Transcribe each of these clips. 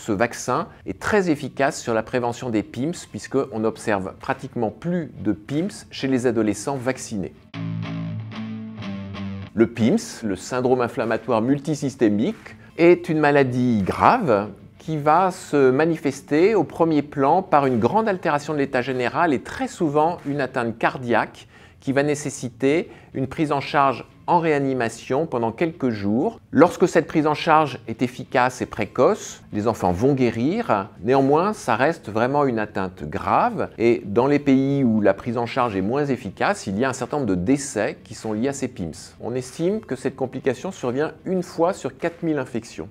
Ce vaccin est très efficace sur la prévention des PIMS puisqu'on n'observe pratiquement plus de PIMS chez les adolescents vaccinés. Le PIMS, le syndrome inflammatoire multisystémique, est une maladie grave qui va se manifester au premier plan par une grande altération de l'état général et très souvent une atteinte cardiaque qui va nécessiter une prise en charge en réanimation pendant quelques jours. Lorsque cette prise en charge est efficace et précoce, les enfants vont guérir. Néanmoins, ça reste vraiment une atteinte grave et dans les pays où la prise en charge est moins efficace, il y a un certain nombre de décès qui sont liés à ces PIMS. On estime que cette complication survient une fois sur 4000 infections.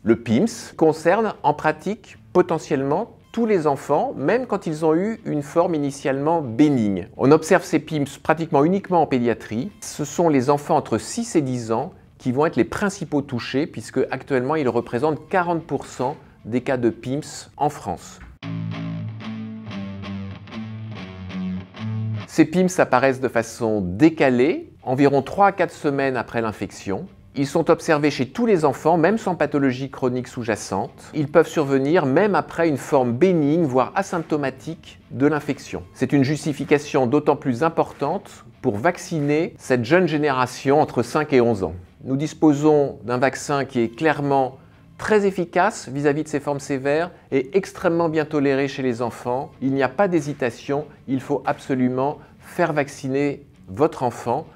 Le PIMS concerne en pratique potentiellement tous les enfants, même quand ils ont eu une forme initialement bénigne. On observe ces PIMS pratiquement uniquement en pédiatrie. Ce sont les enfants entre 6 et 10 ans qui vont être les principaux touchés, puisque actuellement ils représentent 40% des cas de PIMS en France. Ces PIMS apparaissent de façon décalée, environ 3 à 4 semaines après l'infection. Ils sont observés chez tous les enfants, même sans pathologie chronique sous-jacente. Ils peuvent survenir même après une forme bénigne, voire asymptomatique de l'infection. C'est une justification d'autant plus importante pour vacciner cette jeune génération entre 5 et 11 ans. Nous disposons d'un vaccin qui est clairement très efficace vis-à-vis de ces formes sévères et extrêmement bien toléré chez les enfants. Il n'y a pas d'hésitation, il faut absolument faire vacciner votre enfant